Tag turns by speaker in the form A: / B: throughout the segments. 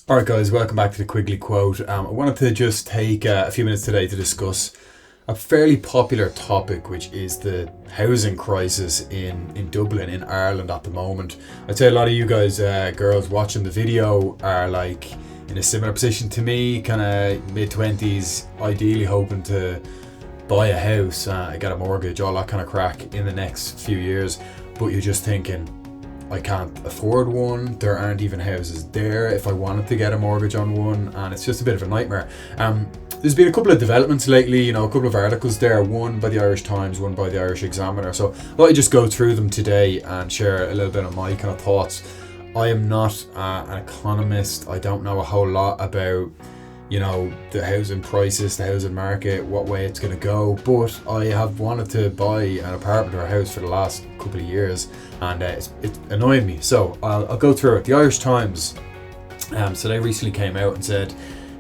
A: Alright guys, welcome back to the Quigley quote. I wanted to just take a few minutes today to discuss a fairly popular topic, which is the housing crisis in Dublin, in Ireland at the moment. I'd say a lot of you guys, girls watching the video, are like in a similar position to me, kind of mid-20s, ideally hoping to buy a house, get a mortgage, all that kind of crack in the next few years, but you're just thinking, I can't afford one. There aren't even houses there if I wanted to get a mortgage on one, and it's just a bit of a nightmare. There's been a couple of developments lately, a couple of articles there, one by the Irish Times, one by the Irish Examiner. So I thought I'd just go through them today and share a little bit of my kind of thoughts. I am not an economist. I don't know a whole lot about the housing prices, the housing market, what way it's going to go, but I have wanted to buy an apartment or a house for the last couple of years, and it's annoying me. So I'll go through it. The Irish Times, so they recently came out and said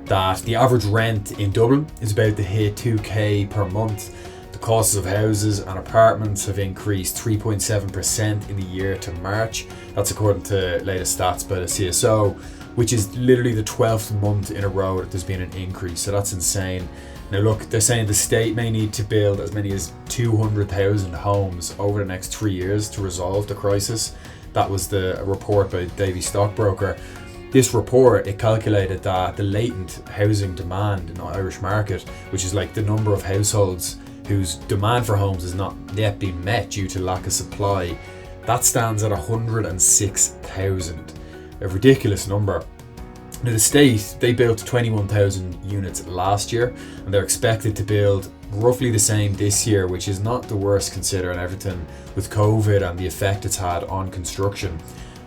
A: that the average rent in Dublin is about to hit 2k per month. The costs of houses and apartments have increased 3.7% in the year to March. That's according to latest stats by the CSO, which is literally the 12th month in a row that there's been an increase. So that's insane. Now look, they're saying the state may need to build as many as 200,000 homes over the next 3 years to resolve the crisis. That was the report by Davy Stockbroker. This report, it calculated that the latent housing demand in the Irish market, which is like the number of households whose demand for homes has not yet been met due to lack of supply, that stands at 106,000. A ridiculous number. Now the state, they built 21,000 units last year, and they're expected to build roughly the same this year, which is not the worst considering everything with COVID and the effect it's had on construction.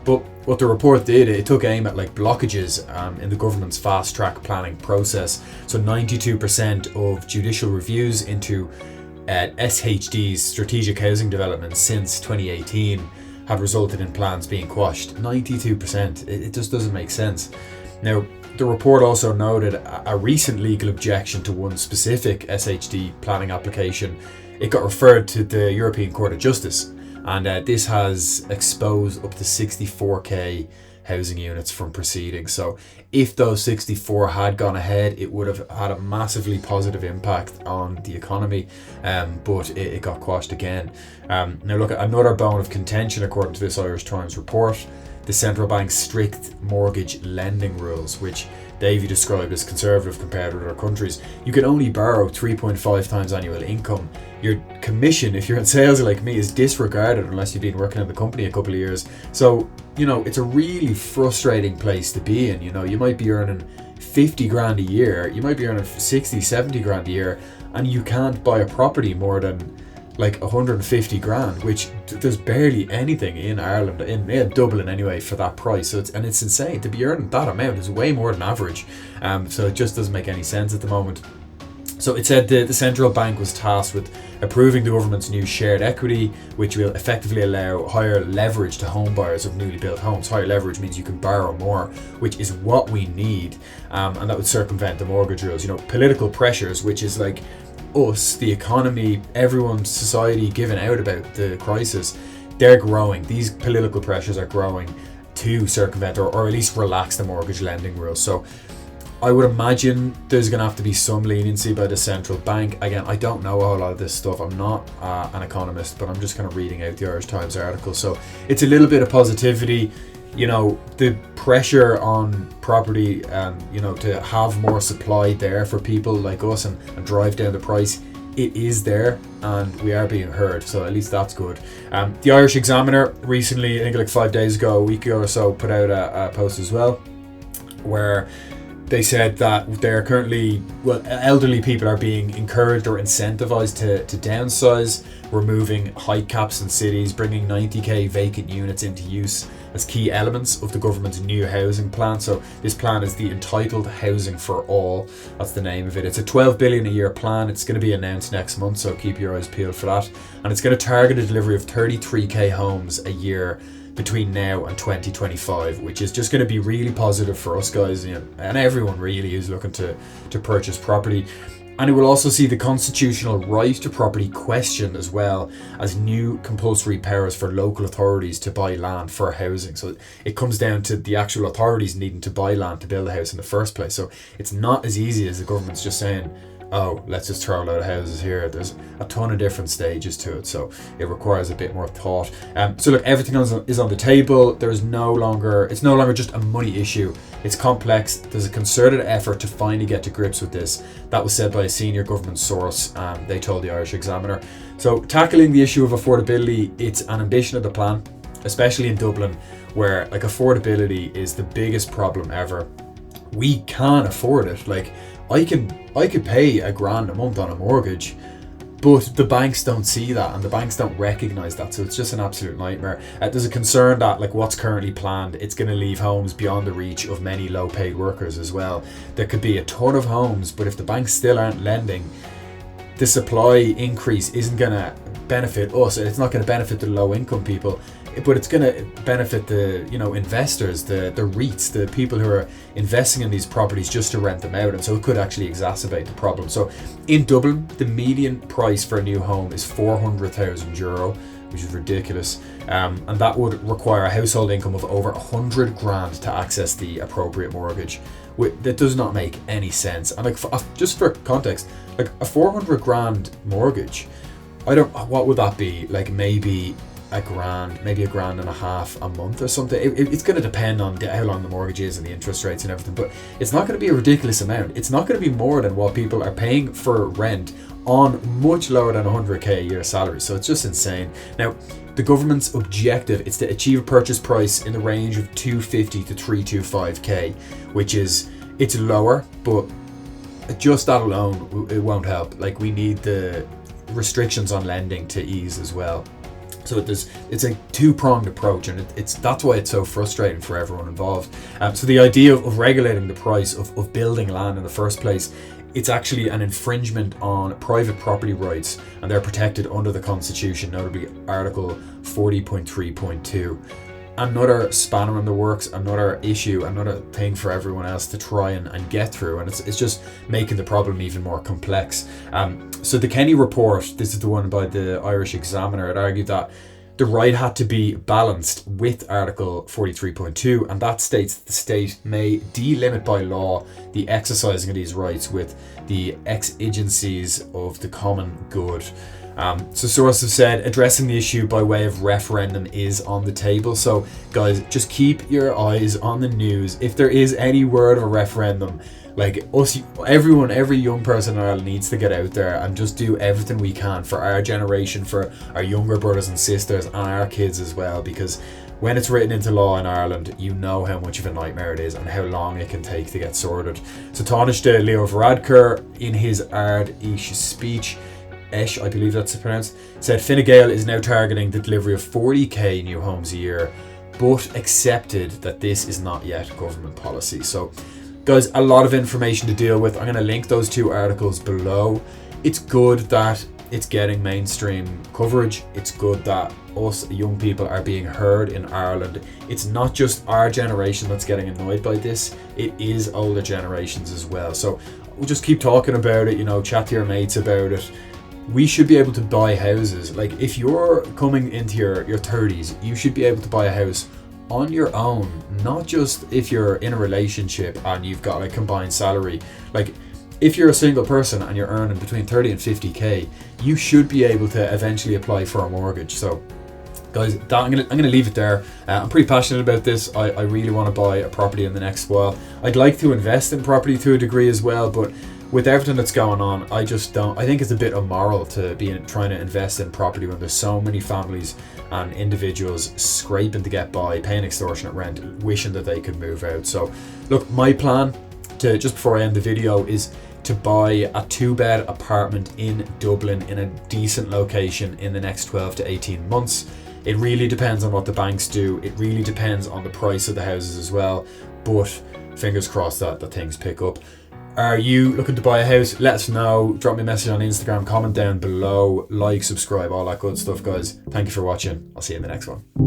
A: But what the report did, it took aim at like blockages in the government's fast track planning process. So 92% of judicial reviews into SHD's strategic housing development since 2018 have resulted in plans being quashed. 92%. It just doesn't make sense. Now, the report also noted a recent legal objection to one specific SHD planning application. It got referred to the European Court of Justice, and this has exposed up to 64k housing units from proceedings. So if those 64 had gone ahead, it would have had a massively positive impact on the economy, but it got quashed again. Now look, another bone of contention according to this Irish Times report, the central bank's strict mortgage lending rules, which Davy described as conservative compared with other countries. You can only borrow 3.5 times annual income. Your commission, if you're in sales like me, is disregarded unless you've been working in the company a couple of years. So, it's a really frustrating place to be in. You might be earning 50 grand a year, you might be earning 60, 70 grand a year, and you can't buy a property more than like 150 grand, which there's barely anything in Ireland, in Dublin anyway, for that price. So it's insane to be earning that amount. Is way more than average. So it just doesn't make any sense at the moment. So it said the central bank was tasked with approving the government's new shared equity, which will effectively allow higher leverage to home buyers of newly built homes. Higher leverage means you can borrow more, which is what we need, and that would circumvent the mortgage rules. Political pressures, which is like us, the economy, everyone, society giving out about the crisis, they're growing. These political pressures are growing to circumvent or at least relax the mortgage lending rules. So I would imagine there's going to have to be some leniency by the central bank. Again, I don't know a whole lot of this stuff. I'm not an economist, but I'm just kind of reading out the Irish Times article. So it's a little bit of positivity. The pressure on property, to have more supply there for people like us and drive down the price, it is there, and we are being heard. So at least that's good. The Irish Examiner recently, I think like 5 days ago, a week ago or so, put out a post as well, where they said that they're currently, elderly people are being encouraged or incentivized to downsize, removing height caps in cities, bringing 90k vacant units into use as key elements of the government's new housing plan. So this plan is the Entitled Housing for All. That's the name of it. It's a 12 billion a year plan. It's going to be announced next month, so keep your eyes peeled for that. And it's going to target a delivery of 33k homes a year between now and 2025, which is just going to be really positive for us guys, and everyone really who's looking to purchase property. And it will also see the constitutional right to property questioned, as well as new compulsory powers for local authorities to buy land for housing. So it comes down to the actual authorities needing to buy land to build a house in the first place. So it's not as easy as the government's just saying, oh, let's just throw a load of houses here. There's a ton of different stages to it, so it requires a bit more thought. So look, everything is on the table. It's no longer just a money issue. It's complex. There's a concerted effort to finally get to grips with this. That was said by a senior government source. They told the Irish Examiner. So tackling the issue of affordability, it's an ambition of the plan, especially in Dublin, where like affordability is the biggest problem ever. We can't afford it. Like, I could pay $1,000 a month on a mortgage, but the banks don't see that, and the banks don't recognise that, so it's just an absolute nightmare. There's a concern that, like, what's currently planned, it's going to leave homes beyond the reach of many low-paid workers as well. There could be a ton of homes, but if the banks still aren't lending, the supply increase isn't going to benefit us. It's not going to benefit the low-income people, but it's going to benefit the investors, the REITs, the people who are investing in these properties just to rent them out, and so it could actually exacerbate the problem. So in Dublin, the median price for a new home is €400,000, which is ridiculous, and that would require a household income of over $100,000 to access the appropriate mortgage. That does not make any sense. And like, just for context, like a $400,000 mortgage, what would that be? Like maybe $1,000, maybe $1,500 a month or something. It's going to depend on how long the mortgage is and the interest rates and everything, but it's not going to be a ridiculous amount. It's not going to be more than what people are paying for rent on much lower than $100K a year salary. So it's just insane. Now, the government's objective is to achieve a purchase price in the range of $250 to $325K, which is, it's lower, but just that alone, it won't help. Like, we need the restrictions on lending to ease as well. So it's a two-pronged approach, and that's why it's so frustrating for everyone involved. So the idea of regulating the price of building land in the first place, it's actually an infringement on private property rights, and they're protected under the Constitution, notably Article 40.3.2. Another spanner in the works, another issue, another thing for everyone else to try and get through, and it's just making the problem even more complex. So the Kenny report, this is the one by the Irish Examiner, it argued that the right had to be balanced with Article 43.2, and that states that the state may delimit by law the exercising of these rights with the exigencies of the common good. So sources have said addressing the issue by way of referendum is on the table. So guys, just keep your eyes on the news. If there is any word of a referendum, like us, everyone, every young person in Ireland needs to get out there and just do everything we can for our generation, for our younger brothers and sisters, and our kids as well, because when it's written into law in Ireland, you know how much of a nightmare it is and how long it can take to get sorted. So Taoiseach Leo Varadkar, in his Ard Ish speech, Esh, I believe that's pronounced, said Fine Gael is now targeting the delivery of 40k new homes a year, but accepted that this is not yet government policy. So guys, a lot of information to deal with. I'm going to link those two articles below. It's good that it's getting mainstream coverage. It's good that us young people are being heard in Ireland. It's not just our generation that's getting annoyed by this, it is older generations as well. So we'll just keep talking about it, chat to your mates about it. We should be able to buy houses. Like, if you're coming into your 30s, you should be able to buy a house on your own, not just if you're in a relationship and you've got a combined salary. Like, if you're a single person and you're earning between 30 and 50k, you should be able to eventually apply for a mortgage. So guys, I'm gonna leave it there. I'm pretty passionate about this. I really want to buy a property in the next while. I'd like to invest in property to a degree as well, but with everything that's going on, I think it's a bit immoral to be trying to invest in property when there's so many families and individuals scraping to get by, paying extortionate rent, wishing that they could move out. So look, my plan, just before I end the video, is to buy a 2-bed apartment in Dublin in a decent location in the next 12 to 18 months. It really depends on what the banks do. It really depends on the price of the houses as well, but fingers crossed that things pick up. Are you looking to buy a house? Let us know. Drop me a message on Instagram, comment down below, like, subscribe, all that good stuff, guys. Thank you for watching. I'll see you in the next one.